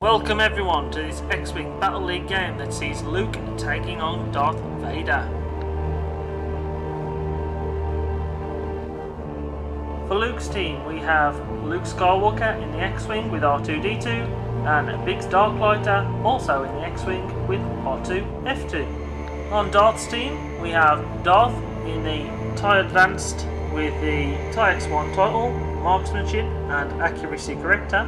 Welcome everyone to this X-Wing Battle League game that sees Luke taking on Darth Vader. For Luke's team we have Luke Skywalker in the X-Wing with R2-D2 and Biggs Darklighter also in the X-Wing with R2-F2. On Darth's team we have Darth in the TIE Advanced with the TIE X1 title, Marksmanship and Accuracy Corrector.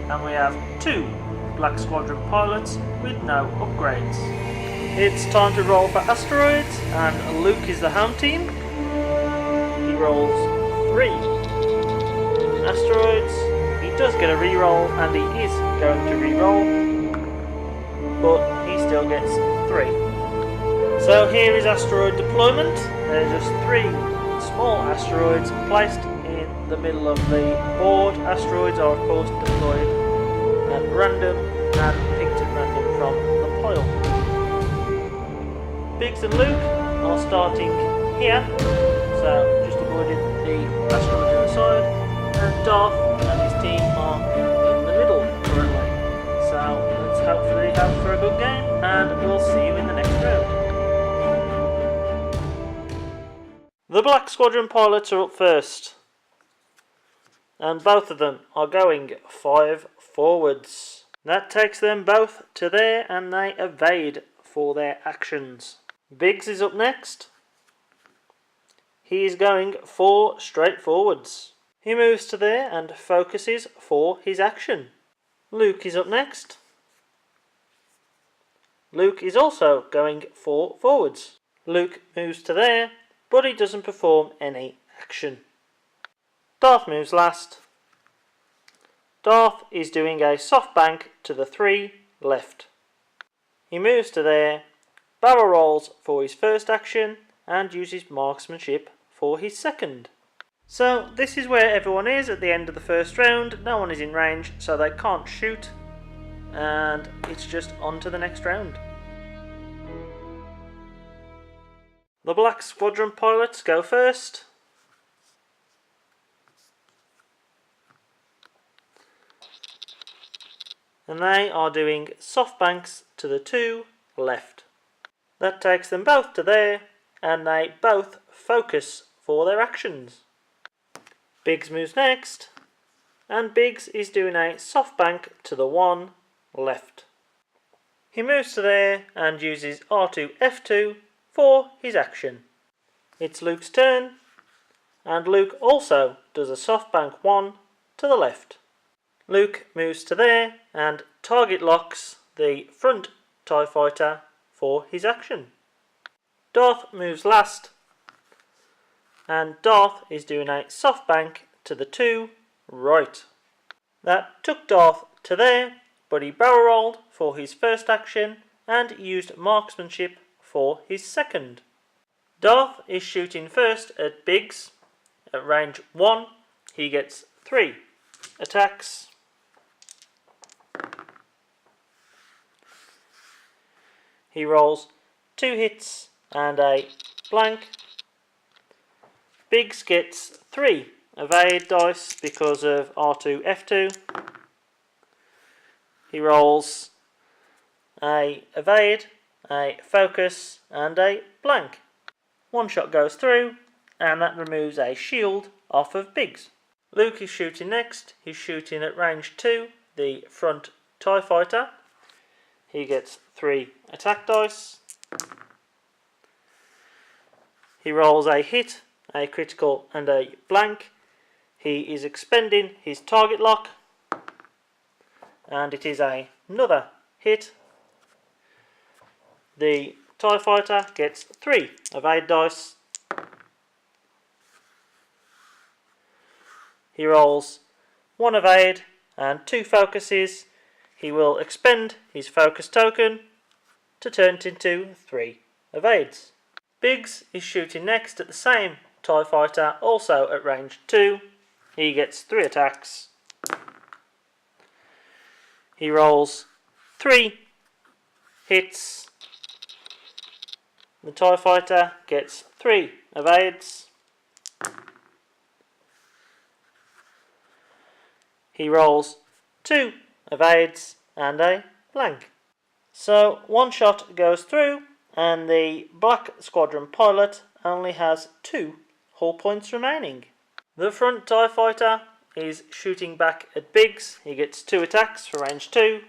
And we have two Black Squadron pilots with no upgrades. It's time to roll for asteroids, and Luke is the home team. He rolls 3 asteroids. He does get a reroll, and he is going to reroll, but he still gets 3. So here is asteroid deployment. There's just 3 small asteroids placed in the middle of the board. Asteroids are of course deployed at random and picked at random from the pile. Biggs and Luke are starting here, so just avoiding the asteroids on the side, and Darth and his team are in the middle currently. So let's hopefully hope for a good game, and we'll see you in the next round. The Black Squadron pilots are up first, and both of them are going 5 forwards. That takes them both to there, and they evade for their actions. Biggs is up next. He is going 4 straight forwards. He moves to there and focuses for his action. Luke is up next. Luke is also going 4 forwards. Luke moves to there, but he doesn't perform any action. Darth moves last. Darth is doing a soft bank to the 3 left. He moves to there, barrel rolls for his first action, and uses marksmanship for his second. So this is where everyone is at the end of the first round. No one is in range, so they can't shoot, and it's just on to the next round. The Black Squadron pilots go first. And they are doing soft banks to the 2 left. That takes them both to there, and they both focus for their actions. Biggs moves next, and Biggs is doing a soft bank to the 1 left. He moves to there and uses R2-F2 for his action. It's Luke's turn, and Luke also does a soft bank 1 to the left. Luke moves to there and target locks the front TIE fighter for his action. Darth moves last, and Darth is doing a soft bank to the 2 right. That took Darth to there, but he barrel rolled for his first action and used marksmanship for his second. Darth is shooting first at Biggs at range 1. He gets 3 attacks. He rolls 2 hits and a blank. Biggs gets 3 evade dice because of R2-F2. He rolls a evade, a focus and a blank. 1 shot goes through, and that removes a shield off of Biggs. Luke is shooting next. He's shooting at range 2, the front TIE fighter. He gets 3 attack dice. He rolls a hit, a critical and a blank. He is expending his target lock, and it is another hit. The TIE fighter gets 3 evade dice. He rolls 1 evade and 2 focuses. He will expend his focus token to turn it into 3 evades. Biggs is shooting next at the same TIE fighter, also at range 2. He gets 3 attacks. He rolls 3 hits. The TIE fighter gets 3 evades. He rolls 2 evades and a blank. So one shot goes through, and the black squadron pilot only has 2 hull points remaining. The front TIE fighter is shooting back at Biggs. He gets 2 attacks for range 2,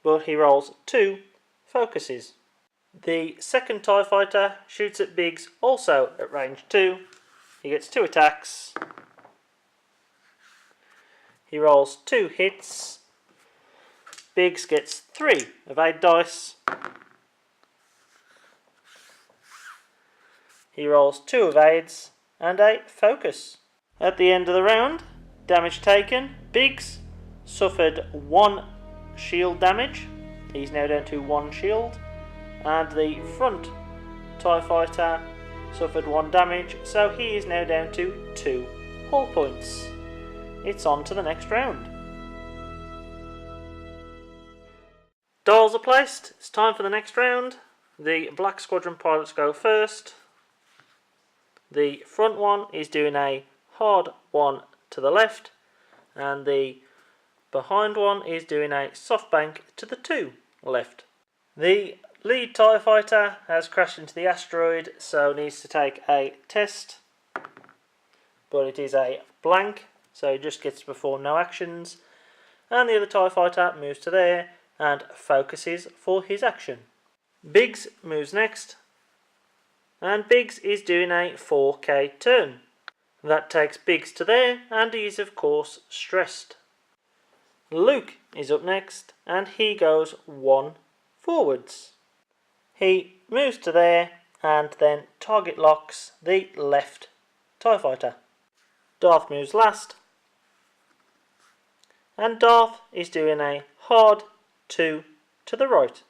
but he rolls 2 focuses. The second TIE fighter shoots at Biggs also at range 2. He gets 2 attacks. He rolls 2 hits. Biggs gets 3 evade dice. He rolls 2 evades and a focus. At the end of the round, damage taken, Biggs suffered 1 shield damage. He's now down to 1 shield. And the front TIE fighter suffered 1 damage, so he is now down to 2 hull points. It's on to the next round. Dials are placed. It's time for the next round. The black squadron pilots go first. The front one is doing a hard 1 to the left, and the behind one is doing a soft bank to the 2 left. The lead TIE fighter has crashed into the asteroid, so needs to take a test, but it is a blank, so he just gets to perform no actions, and the other TIE fighter moves to there and focuses for his action. Biggs moves next, and Biggs is doing a 4K turn. That takes Biggs to there, and he is of course stressed. Luke is up next, and he goes 1 forwards. He moves to there, and then target locks the left TIE fighter. Darth moves last, and Darth is doing a hard 2 to the right.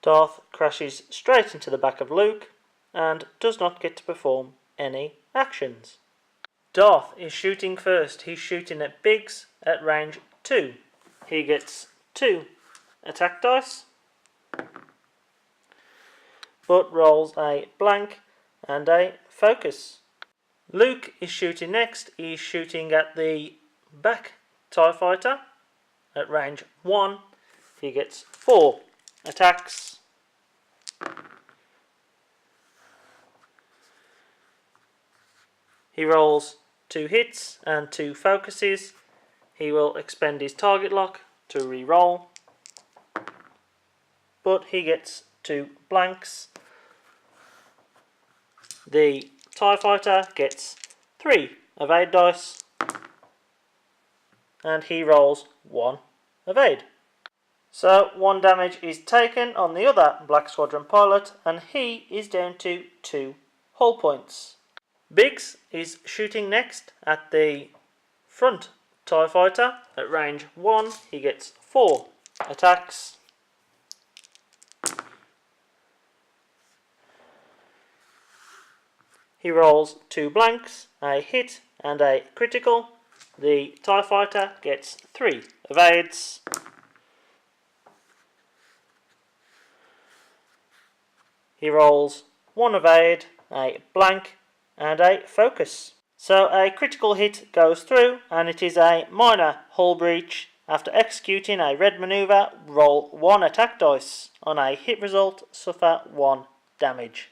Darth crashes straight into the back of Luke, and does not get to perform any actions. Darth is shooting first. He's shooting at Biggs at range 2. He gets 2 attack dice, but rolls a blank and a focus. Luke is shooting next. He's shooting at the back TIE fighter at range 1. He gets 4 attacks. He rolls 2 hits and 2 focuses. He will expend his target lock to re-roll, but he gets 2 blanks. The TIE fighter gets 3 evade dice, and he rolls 1 evade. So 1 damage is taken on the other Black Squadron pilot, and he is down to 2 hull points. Biggs is shooting next at the front TIE fighter at range 1. He gets 4 attacks. He rolls 2 blanks, a hit and a critical. The TIE fighter gets 3 evades. He rolls 1 evade, a blank and a focus. So a critical hit goes through, and it is a minor hull breach. After executing a red maneuver, roll 1 attack dice. On a hit result, suffer 1 damage.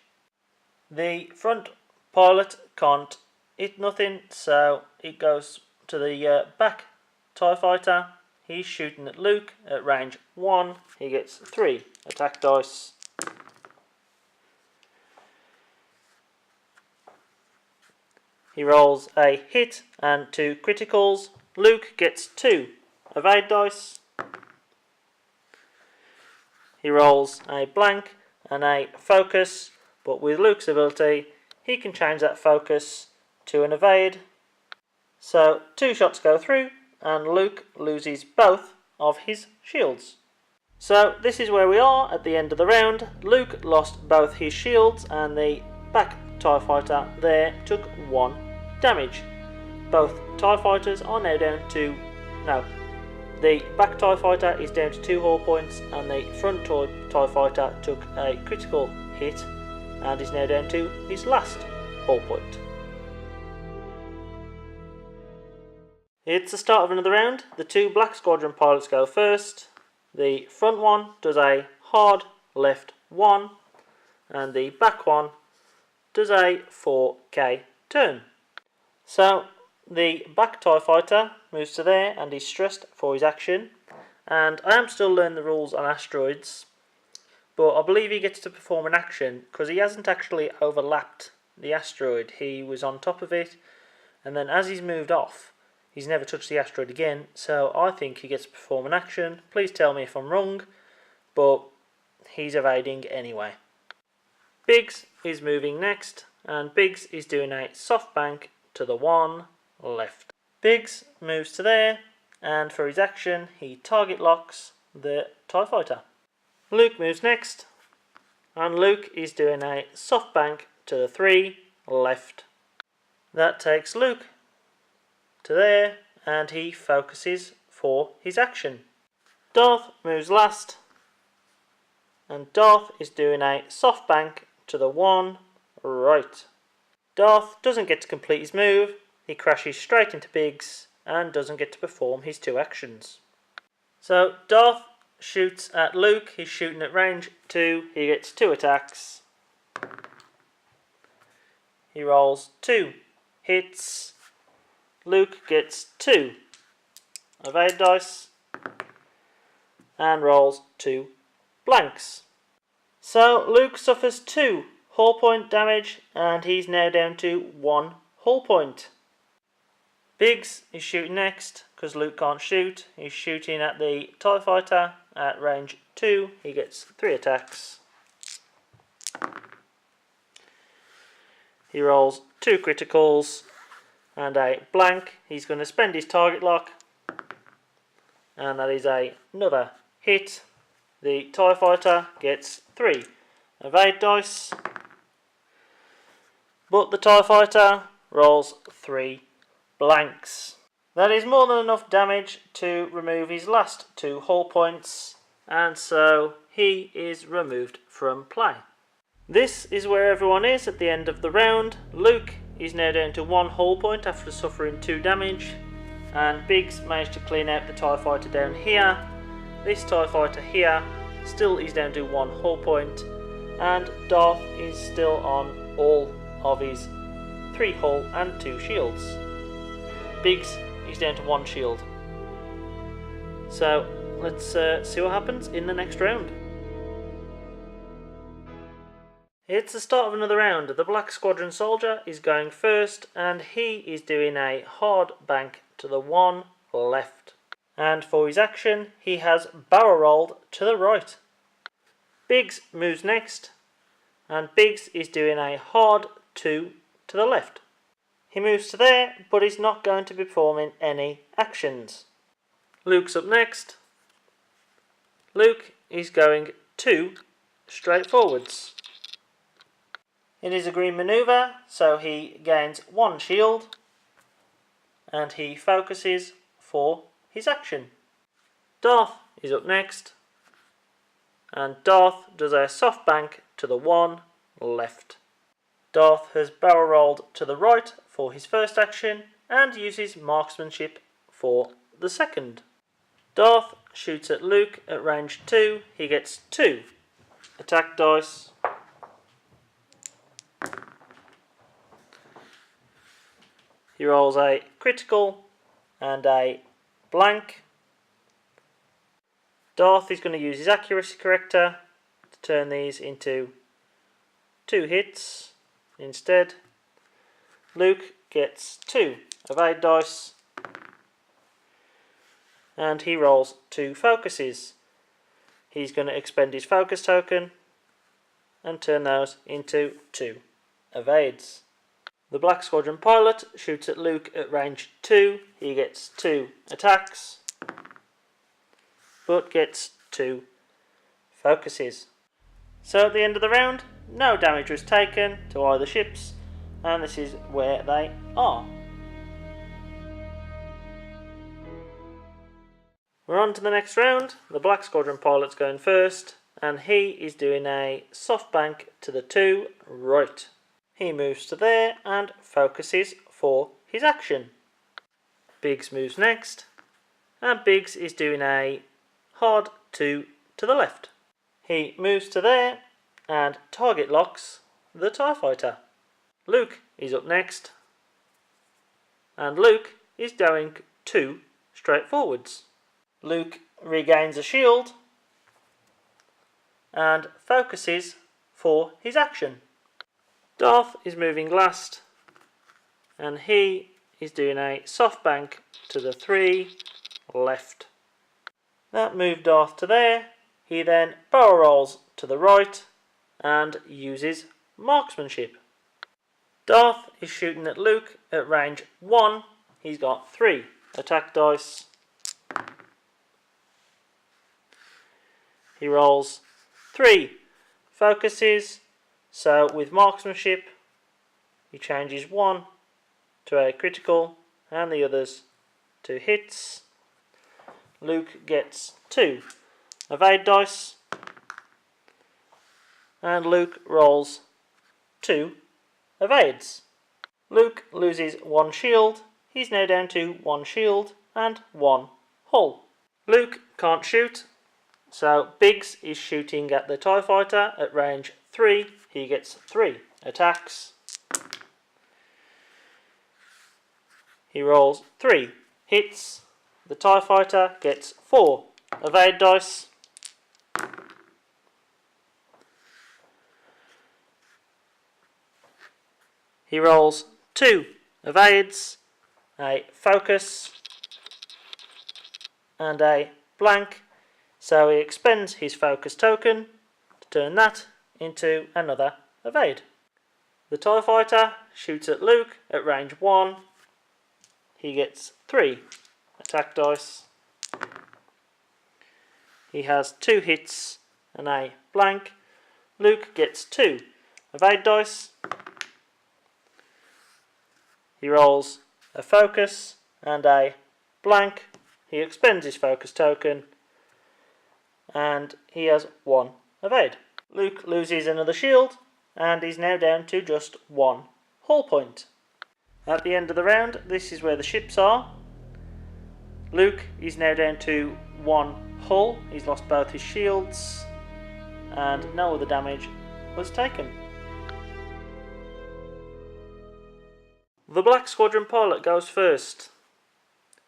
The front pilot can't hit nothing, so it goes to the back TIE fighter. He's shooting at Luke at range 1. He gets 3 attack dice. He rolls a hit and 2 criticals. Luke gets 2 evade dice. He rolls a blank and a focus, but with Luke's ability, he can change that focus to an evade. So 2 shots go through, and Luke loses both of his shields. So this is where we are at the end of the round. Luke lost both his shields, and the back TIE fighter there took 1 damage. Both TIE fighters are now down to... No. The back TIE fighter is down to 2 hull points, and the front TIE fighter took a critical hit and is now down to his last hull point. It's the start of another round. The two Black Squadron pilots go first. The front one does a hard left 1, and the back one does a 4K turn. So the back TIE fighter moves to there and he's stressed for his action. And I am still learning the rules on asteroids, but I believe he gets to perform an action because he hasn't actually overlapped the asteroid. He was on top of it, and then as he's moved off, he's never touched the asteroid again, so I think he gets to perform an action. Please tell me if I'm wrong, but he's evading anyway. Biggs is moving next, and Biggs is doing a soft bank to the 1 left. Biggs moves to there, and for his action he target locks the TIE fighter. Luke moves next, and Luke is doing a soft bank to the 3 left. That takes Luke to there, and he focuses for his action. Darth moves last, and Darth is doing a soft bank to the 1 right. Darth doesn't get to complete his move, he crashes straight into Biggs and doesn't get to perform his 2 actions. So Darth shoots at Luke, he's shooting at range 2, he gets 2 attacks. He rolls 2 hits. Luke gets 2 evade dice and rolls 2 blanks. So Luke suffers 2 hull point damage and he's now down to 1 hull point. Biggs is shooting next because Luke can't shoot. He's shooting at the TIE fighter at range 2. He gets 3 attacks. He rolls 2 criticals and a blank. He's going to spend his target lock, and that is another hit. The TIE fighter gets 3 evade dice, but the TIE fighter rolls 3 blanks. That is more than enough damage to remove his last 2 hull points, and so he is removed from play. This is where everyone is at the end of the round. Luke is now down to 1 hull point after suffering 2 damage, and Biggs managed to clean out the TIE fighter down here. This TIE fighter here still is down to 1 hull point, and Darth is still on all of his 3 hull and 2 shields. Biggs is down to 1 shield. So let's see what happens in the next round. It's the start of another round. The Black Squadron soldier is going first, and he is doing a hard bank to the 1 left. And for his action, he has barrel rolled to the right. Biggs moves next, and Biggs is doing a hard 2 to the left. He moves to there, but he's not going to be performing any actions. Luke's up next. Luke is going 2 straight forwards. It is a green manoeuvre, so he gains 1 shield, and he focuses for his action. Darth is up next, and Darth does a soft bank to the 1 left. Darth has barrel rolled to the right for his first action, and uses marksmanship for the second. Darth shoots at Luke at range 2, he gets 2 attack dice. He rolls a critical and a blank. Darth is going to use his accuracy corrector to turn these into 2 hits instead. Luke gets 2 evade dice, and he rolls 2 focuses. He's going to expend his focus token and turn those into 2 evades. The Black Squadron pilot shoots at Luke at range 2. He gets 2 attacks, but gets 2 focuses. So at the end of the round, no damage was taken to either ships, and this is where they are. We're on to the next round. The Black Squadron pilot's going first, and he is doing a soft bank to the 2 right. He moves to there and focuses for his action. Biggs moves next, and Biggs is doing a hard 2 to the left. He moves to there and target locks the TIE Fighter. Luke is up next, and Luke is going 2 straight forwards. Luke regains a shield and focuses for his action. Darth is moving last, and he is doing a soft bank to the 3 left. That moved Darth to there. He then barrel rolls to the right and uses marksmanship. Darth is shooting at Luke at range 1. He's got 3 attack dice. He rolls 3 focuses, so with marksmanship he changes 1 to a critical and the others to hits. Luke gets 2 evade dice, and Luke rolls 2 evades. Luke loses 1 shield. He's now down to 1 shield and 1 hull. Luke can't shoot, so Biggs is shooting at the TIE Fighter at range 3. He gets 3 attacks. He rolls 3 hits. The TIE Fighter gets 4 evade dice. He rolls 2 evades, a focus, and a blank, so he expends his focus token to turn that into another evade. The TIE Fighter shoots at Luke at range 1. He gets 3 attack dice. He has 2 hits and a blank. Luke gets 2 evade dice. He rolls a focus and a blank. He expends his focus token and he has 1 evade. Luke loses another shield and is now down to just 1 hull point. At the end of the round, this is where the ships are. Luke is now down to 1 hull. He's lost both his shields and no other damage was taken. The Black Squadron pilot goes first.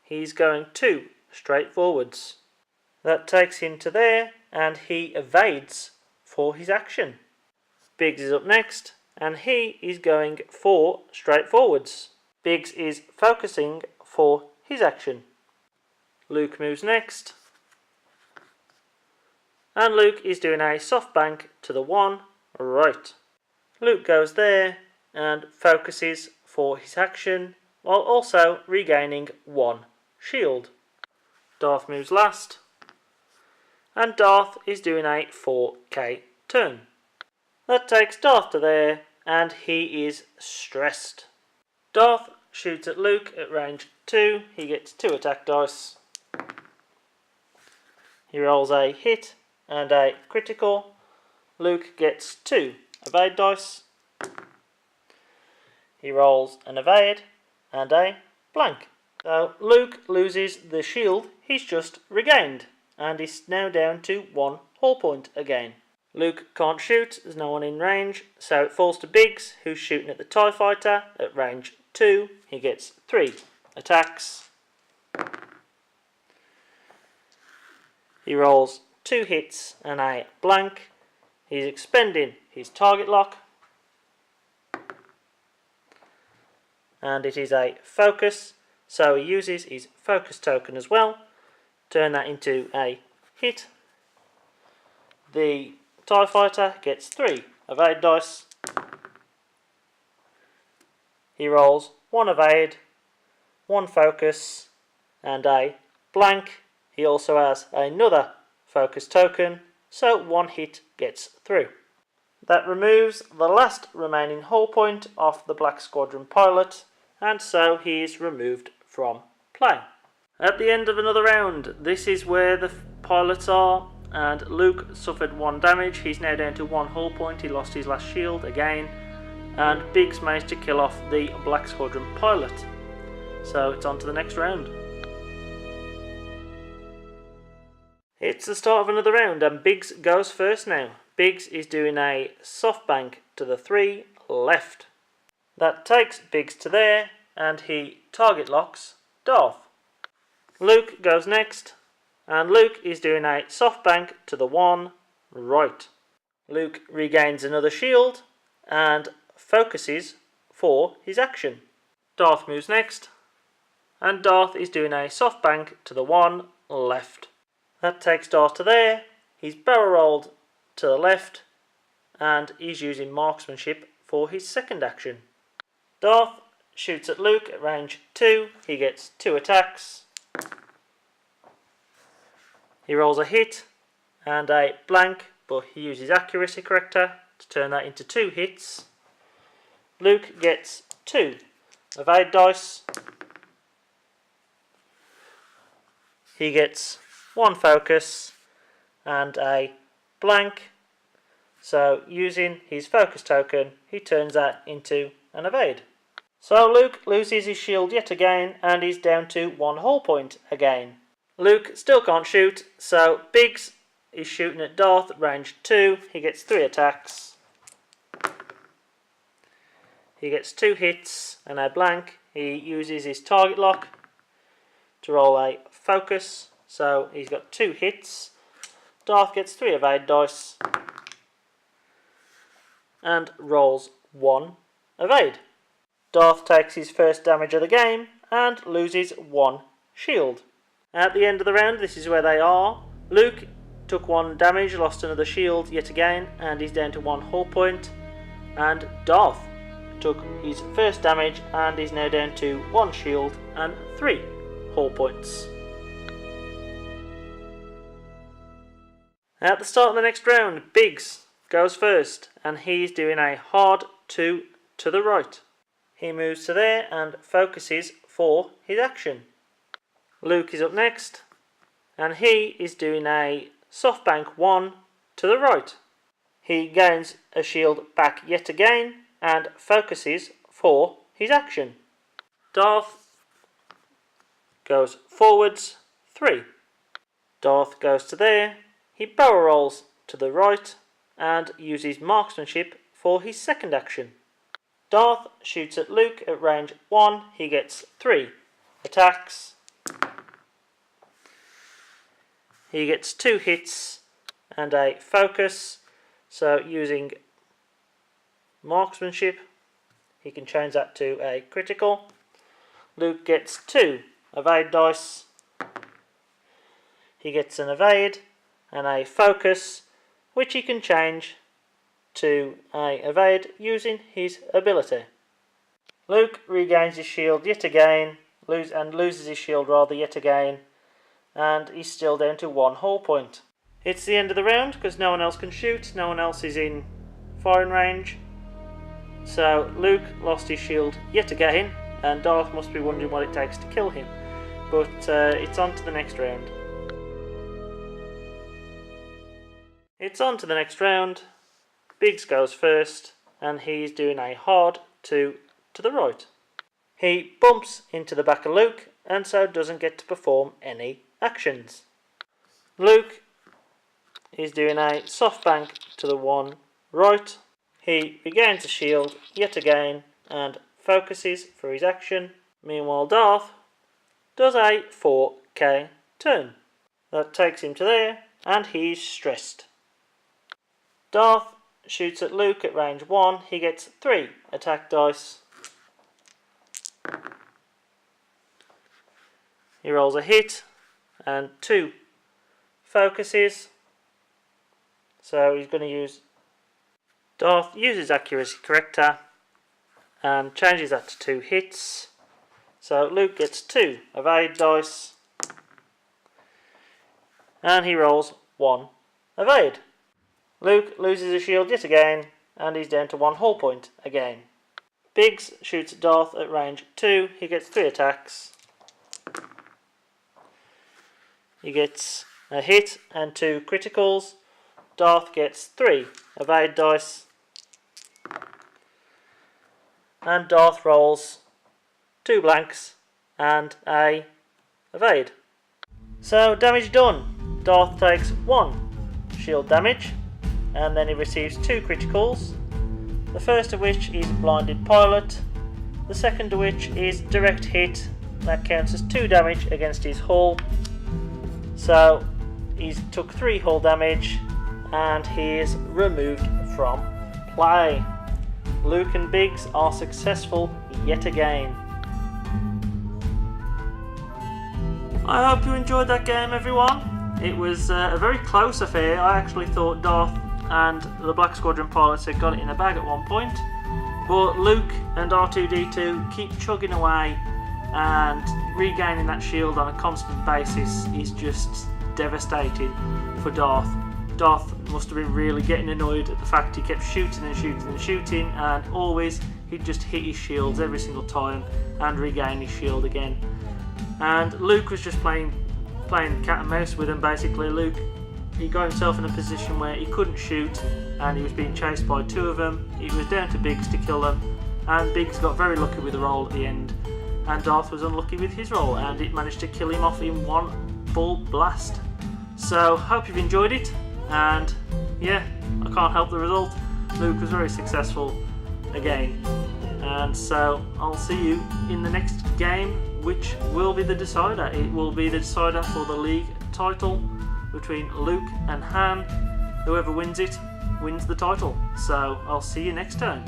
He's going 2 straight forwards. That takes him to there and he evades for his action. Biggs is up next and he is going 4 straight forwards. Biggs is focusing for his action. Luke moves next, and Luke is doing a soft bank to the 1 right. Luke goes there and focuses for his action while also regaining 1 shield. Darth moves last, and Darth is doing a 4k turn. That takes Darth to there and he is stressed. Darth shoots at Luke at range 2. He gets 2 attack dice. He rolls a hit and a critical. Luke gets 2 evade dice. He rolls an evade and a blank. So Luke loses the shield he's just regained and is now down to 1 hull point again. Luke can't shoot, there's no one in range, so it falls to Biggs, who's shooting at the TIE Fighter at range 2. He gets 3 attacks. He rolls 2 hits and a blank. He's expending his target lock, and it is a focus, so he uses his focus token as well. Turn that into a hit. The TIE Fighter gets 3 evade dice. He rolls 1 evade, 1 focus, and a blank. He also has another focus token, so 1 hit gets through. That removes the last remaining hull point off the Black Squadron pilot, and so he is removed from play. At the end of another round, this is where the pilots are, and Luke suffered 1 damage. He's now down to 1 hull point. He lost his last shield again, and Biggs managed to kill off the Black Squadron pilot. So it's on to the next round. It's the start of another round and Biggs goes first now. Biggs is doing a soft bank to the 3 left. That takes Biggs to there and he target locks Darth. Luke goes next and Luke is doing a soft bank to the 1 right. Luke regains another shield and focuses for his action. Darth moves next and Darth is doing a soft bank to the 1 left. That takes Darth to there, he's barrel rolled to the left and he's using marksmanship for his second action. Darth shoots at Luke at range 2, he gets 2 attacks. He rolls a hit and a blank, but he uses accuracy corrector to turn that into 2 hits. Luke gets 2 evade dice. He gets 1 focus and a blank. So using his focus token, he turns that into an evade. So Luke loses his shield yet again and is down to 1 hull point again. Luke still can't shoot, so Biggs is shooting at Darth at range 2. He gets 3 attacks. He gets 2 hits and a blank. He uses his target lock to roll a focus, so he's got 2 hits. Darth gets 3 evade dice and rolls 1 evade. Darth takes his first damage of the game and loses 1 shield. At the end of the round, this is where they are. Luke took 1 damage, lost another shield yet again, and he's down to 1 hull point. And Darth took his first damage and is now down to 1 shield and 3 hull points. At the start of the next round, Biggs goes first, and he's doing a hard 2 to the right. He moves to there and focuses for his action. Luke is up next, and he is doing a soft bank 1 to the right. He gains a shield back yet again and focuses for his action. Darth goes forwards 3. Darth goes to there, he barrel rolls to the right and uses marksmanship for his second action. Darth shoots at Luke at range 1, he gets 3 attacks. He gets 2 hits and a focus, so using marksmanship he can change that to a critical. Luke gets 2 evade dice. He gets an evade and a focus, which he can change to a evade using his ability. Luke regains his shield yet again, loses his shield yet again, and he's still down to 1 hull point. It's the end of the round because no one else can shoot, no one else is in firing range. So Luke lost his shield yet again, and Darth must be wondering what it takes to kill him. But it's on to the next round. It's on to the next round. Biggs goes first, and he's doing a hard 2 to the right. He bumps into the back of Luke, and so doesn't get to perform any actions. Luke is doing a soft bank to the 1 right. He regains a shield yet again and focuses for his action. Meanwhile, Darth does a 4k turn. That takes him to there, and he's stressed. Darth shoots at Luke at range 1. He gets 3 attack dice. He rolls a hit and 2 focuses. So he's going to use... Darth uses accuracy corrector and changes that to 2 hits. So Luke gets 2 evade dice. And he rolls 1 evade. Luke loses his shield yet again, and he's down to 1 hull point again. Biggs shoots at Darth at range 2. He gets 3 attacks. He gets a hit and 2 criticals. Darth gets 3 evade dice. And Darth rolls 2 blanks and a evade. So damage done. Darth takes 1 shield damage, and then he receives 2 criticals. The first of which is blinded pilot, the second of which is direct hit. That counts as 2 damage against his hull. So he's took 3 hull damage, and he is removed from play. Luke and Biggs are successful yet again. I hope you enjoyed that game, everyone. It was a very close affair. I actually thought Darth and the Black Squadron pilots had got it in a bag at one point, but Luke and R2-D2 keep chugging away, and regaining that shield on a constant basis is just devastating for Darth. Darth must have been really getting annoyed at the fact he kept shooting and shooting and shooting, and always he'd just hit his shields every single time and regain his shield again. And Luke was just playing cat and mouse with him. Basically, Luke, he got himself in a position where he couldn't shoot, and he was being chased by 2 of them. It was down to Biggs to kill them, and Biggs got very lucky with the roll at the end, and Darth was unlucky with his roll, and it managed to kill him off in 1 full blast. So hope you've enjoyed it, and yeah, I can't help the result. Luke was very successful again, and so I'll see you in the next game, which will be the decider. It will be the decider for the league title between Luke and Han. Whoever wins it wins the title. So I'll see you next time.